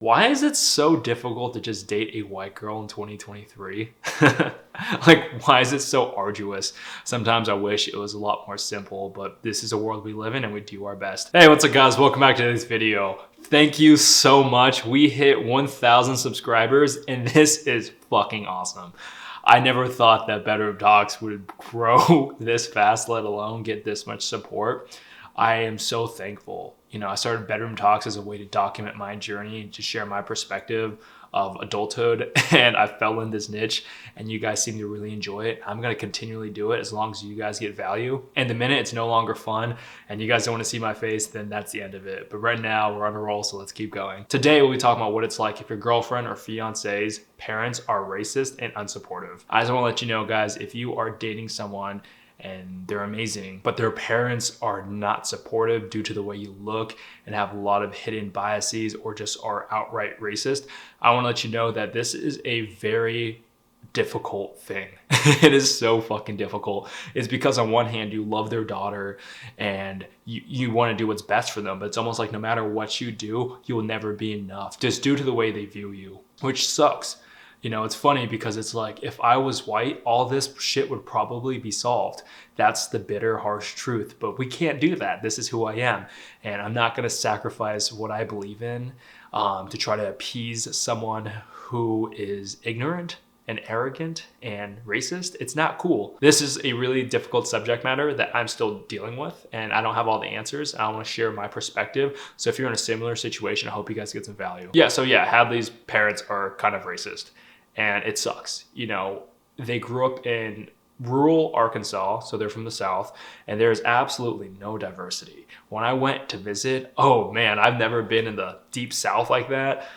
Why is it so difficult to just date a white girl in 2023? Like, why is it so arduous? Sometimes I wish it was a lot more simple, but this is a world we live in and we do our best. Hey, what's up guys? Welcome back to this video. Thank you so much. We hit 1,000 subscribers and this is fucking awesome. I never thought that Bedroom Talks would grow this fast, let alone get this much support. I am so thankful. I started Bedroom Talks as a way to document my journey, to share my perspective of adulthood, and I fell in this niche and you guys seem to really enjoy it. I'm going to continually do it as long as you guys get value. And the minute it's no longer fun and you guys don't want to see my face, then that's the end of it. But right now we're on a roll, so let's keep going. Today we'll be talking about what it's like if your girlfriend or fiance's parents are racist and unsupportive. I just want to let you know, guys, if you are dating someone and they're amazing, but their parents are not supportive due to the way you look and have a lot of hidden biases or just are outright racist, I want to let you know that this is a very difficult thing. It is so fucking difficult. It's because on one hand, you love their daughter and you want to do what's best for them, but it's almost like no matter what you do, you will never be enough just due to the way they view you, which sucks. It's funny because it's like, if I was white, all this shit would probably be solved. That's the bitter, harsh truth. But we can't do that. This is who I am. And I'm not going to sacrifice what I believe in to try to appease someone who is ignorant and arrogant and racist. It's not cool. This is a really difficult subject matter that I'm still dealing with, and I don't have all the answers. I want to share my perspective. So if you're in a similar situation, I hope you guys get some value. Hadley's parents are kind of racist. And it sucks. They grew up in rural Arkansas, so they're from the South, and there's absolutely no diversity. When I went to visit, oh man, I've never been in the deep South like that,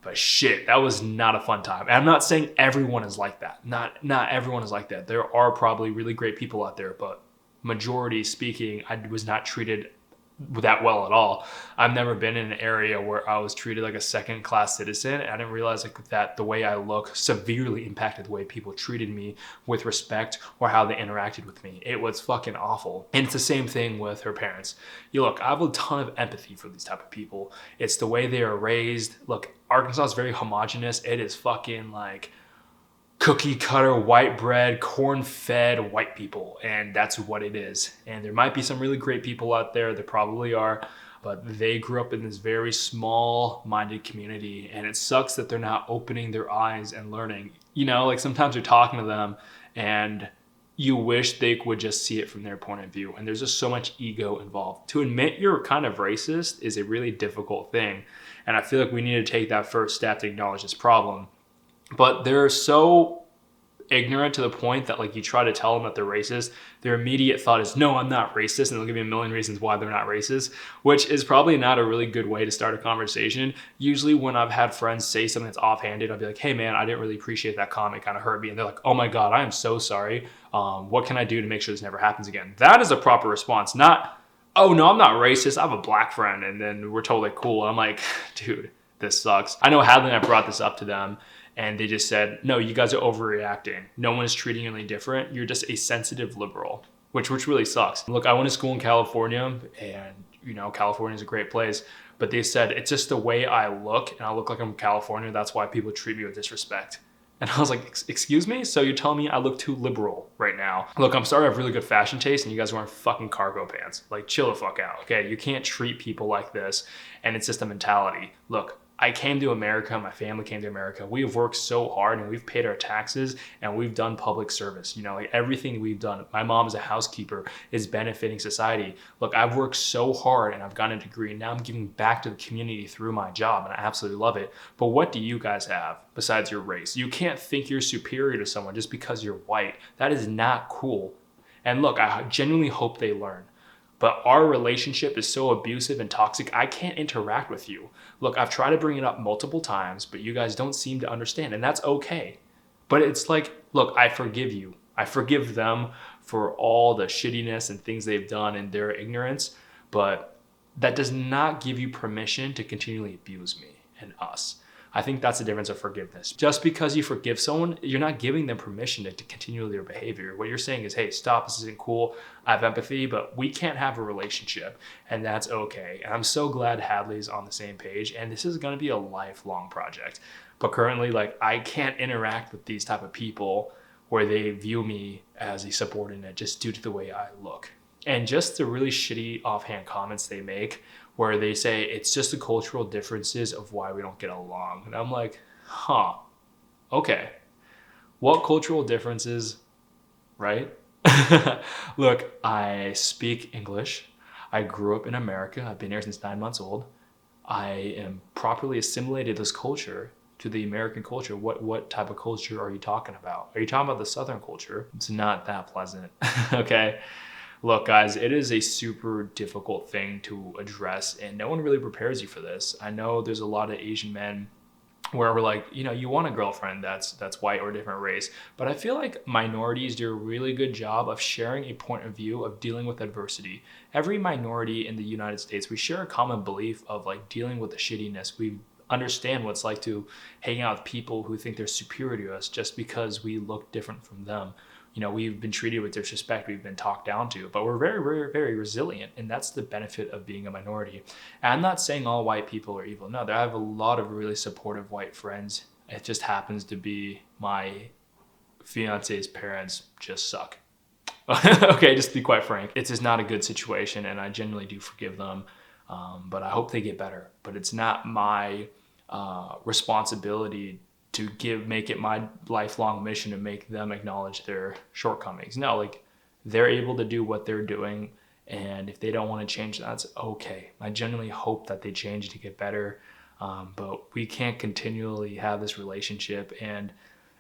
but shit, that was not a fun time. And I'm not saying everyone is like that. Not everyone is like that. There are probably really great people out there, but majority speaking, I was not treated that well at all. I've never been in an area where I was treated like a second-class citizen, and I didn't realize that the way I look severely impacted the way people treated me with respect or how they interacted with me. It was fucking awful. And it's the same thing with her parents. Look, I have a ton of empathy for these type of people. It's the way they are raised. Look, Arkansas is very homogenous. It is fucking like cookie cutter, white bread, corn fed white people. And that's what it is. And there might be some really great people out there. There probably are. But they grew up in this very small minded community. And it sucks that they're not opening their eyes and learning. Like sometimes you're talking to them and you wish they would just see it from their point of view. And there's just so much ego involved. To admit you're kind of racist is a really difficult thing. And I feel like we need to take that first step to acknowledge this problem. But they're so ignorant to the point that like you try to tell them that they're racist, their immediate thought is, no, I'm not racist. And they'll give you a million reasons why they're not racist, which is probably not a really good way to start a conversation. Usually when I've had friends say something that's offhanded, I'll be like, hey man, I didn't really appreciate that comment, kind of hurt me. And they're like, oh my God, I am so sorry. What can I do to make sure this never happens again? That is a proper response, not, oh no, I'm not racist. I have a black friend. And then we're totally cool. I'm like, dude, this sucks. I know Hadley and I brought this up to them, and they just said, no, you guys are overreacting. No one is treating you any different. You're just a sensitive liberal, which really sucks. Look, I went to school in California, and California is a great place, but they said it's just the way I look, and I look like I'm from California. That's why people treat me with disrespect. And I was like, excuse me? So you're telling me I look too liberal right now? Look, I'm sorry I have really good fashion taste and you guys are wearing fucking cargo pants. Like, chill the fuck out, okay? You can't treat people like this, and it's just a mentality. Look, I came to America, my family came to America. We have worked so hard and we've paid our taxes and we've done public service. Like everything we've done. My mom is a housekeeper, is benefiting society. Look, I've worked so hard and I've gotten a degree, and now I'm giving back to the community through my job, and I absolutely love it. But what do you guys have besides your race? You can't think you're superior to someone just because you're white. That is not cool. And look, I genuinely hope they learn. But our relationship is so abusive and toxic, I can't interact with you. Look, I've tried to bring it up multiple times, but you guys don't seem to understand, and that's okay. But it's like, look, I forgive you. I forgive them for all the shittiness and things they've done and their ignorance, but that does not give you permission to continually abuse me and us. I think that's the difference of forgiveness. Just because you forgive someone, you're not giving them permission to continue their behavior. What you're saying is, hey, stop, this isn't cool. I have empathy, but we can't have a relationship, and that's okay. And I'm so glad Hadley's on the same page, and this is going to be a lifelong project. But currently, like, I can't interact with these type of people where they view me as a subordinate just due to the way I look. And just the really shitty offhand comments they make where they say it's just the cultural differences of why we don't get along. And I'm like, huh, okay. What cultural differences, right? Look, I speak English. I grew up in America. I've been here since 9 months old. I am properly assimilated this culture to the American culture. What type of culture are you talking about? Are you talking about the Southern culture? It's not that pleasant, okay? Look, guys, it is a super difficult thing to address, and no one really prepares you for this. I know there's a lot of Asian men where we're like, you want a girlfriend that's white or a different race, but I feel like minorities do a really good job of sharing a point of view of dealing with adversity. Every minority in the United States, we share a common belief of like dealing with the shittiness. We understand what it's like to hang out with people who think they're superior to us just because we look different from them. We've been treated with disrespect, we've been talked down to, but we're very, very, very resilient. And that's the benefit of being a minority. And I'm not saying all white people are evil. No, I have a lot of really supportive white friends. It just happens to be my fiance's parents just suck. Okay, just to be quite frank. It's just not a good situation, and I genuinely do forgive them. But I hope they get better. But it's not my responsibility to make it my lifelong mission to make them acknowledge their shortcomings. No, like, they're able to do what they're doing, and if they don't want to change, that's okay. I genuinely hope that they change to get better, but we can't continually have this relationship. And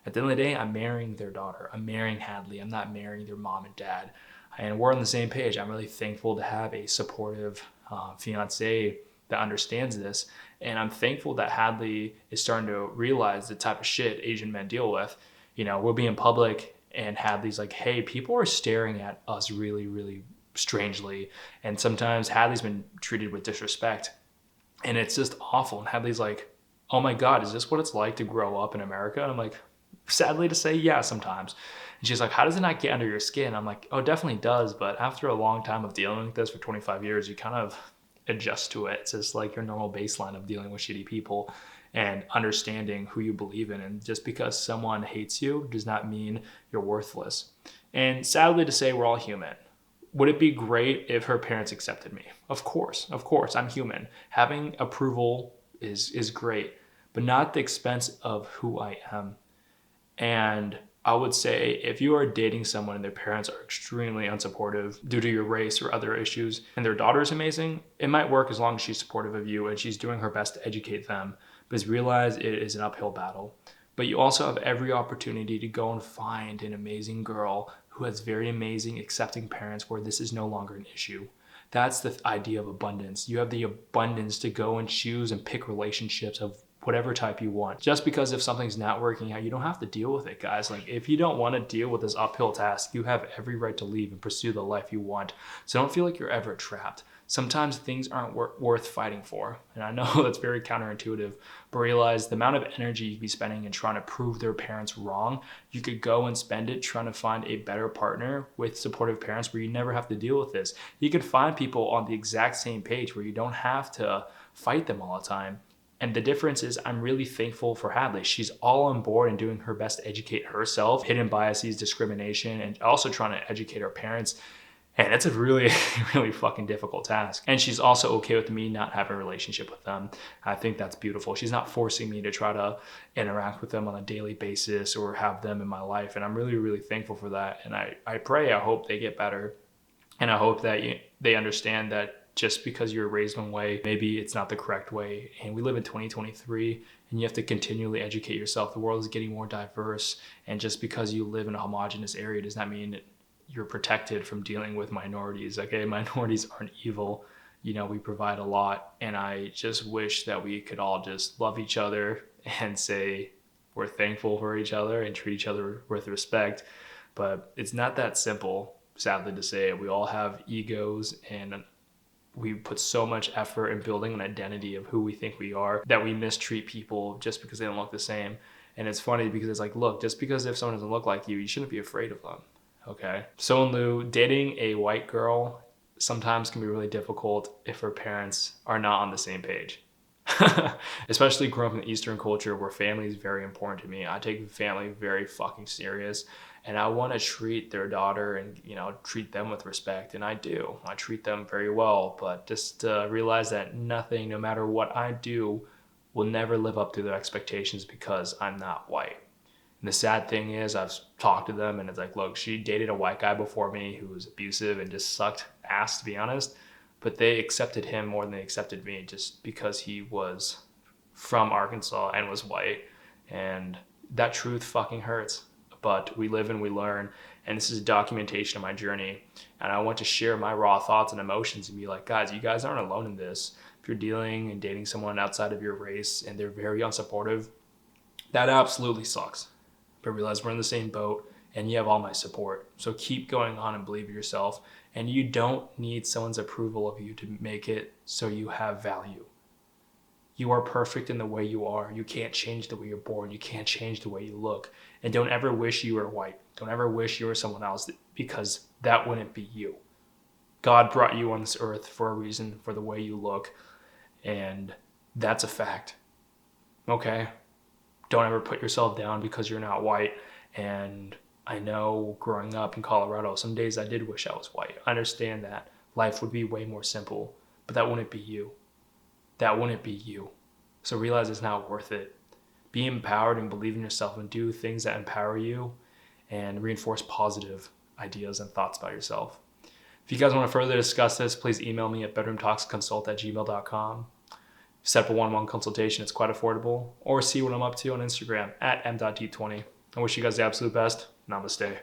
at the end of the day, I'm marrying their daughter. I'm marrying Hadley. I'm not marrying their mom and dad. And we're on the same page. I'm really thankful to have a supportive fiance that understands this. And I'm thankful that Hadley is starting to realize the type of shit Asian men deal with. We'll be in public and Hadley's like, hey, people are staring at us really, really strangely. And sometimes Hadley's been treated with disrespect. And it's just awful. And Hadley's like, oh my God, is this what it's like to grow up in America? And I'm like, sadly to say, yeah, sometimes. And she's like, how does it not get under your skin? I'm like, oh, it definitely does. But after a long time of dealing with this for 25 years, you kind of adjust to it. It's just like your normal baseline of dealing with shitty people and understanding who you believe in. And just because someone hates you does not mean you're worthless. And sadly to say, we're all human. Would it be great if her parents accepted me? Of course, I'm human. Having approval is great, but not at the expense of who I am. And I would say if you are dating someone and their parents are extremely unsupportive due to your race or other issues, and their daughter is amazing, it might work as long as she's supportive of you and she's doing her best to educate them. But realize it is an uphill battle. But you also have every opportunity to go and find an amazing girl who has very amazing, accepting parents where this is no longer an issue. That's the idea of abundance. You have the abundance to go and choose and pick relationships of whatever type you want. Just because if something's not working out, you don't have to deal with it, guys. Like, if you don't want to deal with this uphill task, you have every right to leave and pursue the life you want. So don't feel like you're ever trapped. Sometimes things aren't worth fighting for. And I know that's very counterintuitive, but realize the amount of energy you'd be spending in trying to prove their parents wrong, you could go and spend it trying to find a better partner with supportive parents where you never have to deal with this. You could find people on the exact same page where you don't have to fight them all the time. And the difference is I'm really thankful for Hadley. She's all on board and doing her best to educate herself, hidden biases, discrimination, and also trying to educate her parents. And it's a really, really fucking difficult task. And she's also okay with me not having a relationship with them. I think that's beautiful. She's not forcing me to try to interact with them on a daily basis or have them in my life. And I'm really, really thankful for that. And I pray, I hope they get better. And I hope that they understand that just because you're raised one way, maybe it's not the correct way. And we live in 2023 and you have to continually educate yourself. The world is getting more diverse. And just because you live in a homogenous area does not mean you're protected from dealing with minorities. Okay, minorities aren't evil. We provide a lot. And I just wish that we could all just love each other and say we're thankful for each other and treat each other with respect. But it's not that simple, sadly to say. We all have egos and we put so much effort in building an identity of who we think we are that we mistreat people just because they don't look the same. And it's funny because it's like, look, just because if someone doesn't look like you shouldn't be afraid of them. Okay. So in lieu, dating a white girl sometimes can be really difficult if her parents are not on the same page. Especially growing up in the Eastern culture where family is very important to me. I take family very fucking serious, and I want to treat their daughter and, treat them with respect. And I do. I treat them very well, but just realize that nothing, no matter what I do, will never live up to their expectations because I'm not white. And the sad thing is I've talked to them and it's like, look, she dated a white guy before me who was abusive and just sucked ass, to be honest. But they accepted him more than they accepted me just because he was from Arkansas and was white. And that truth fucking hurts. But we live and we learn. And this is a documentation of my journey. And I want to share my raw thoughts and emotions and be like, guys, you guys aren't alone in this. If you're dealing and dating someone outside of your race and they're very unsupportive, that absolutely sucks. But realize we're in the same boat and you have all my support. So keep going on and believe in yourself. And you don't need someone's approval of you to make it so you have value. You are perfect in the way you are. You can't change the way you're born. You can't change the way you look. And don't ever wish you were white. Don't ever wish you were someone else because that wouldn't be you. God brought you on this earth for a reason, for the way you look. And that's a fact. Okay? Don't ever put yourself down because you're not white. And I know growing up in Colorado, some days I did wish I was white. I understand that life would be way more simple, but that wouldn't be you. That wouldn't be you. So realize it's not worth it. Be empowered and believe in yourself and do things that empower you and reinforce positive ideas and thoughts about yourself. If you guys want to further discuss this, please email me at bedroomtalksconsult@gmail.com. Set up a one-on-one consultation. It's quite affordable. Or see what I'm up to on Instagram at m.d20. I wish you guys the absolute best. Namaste.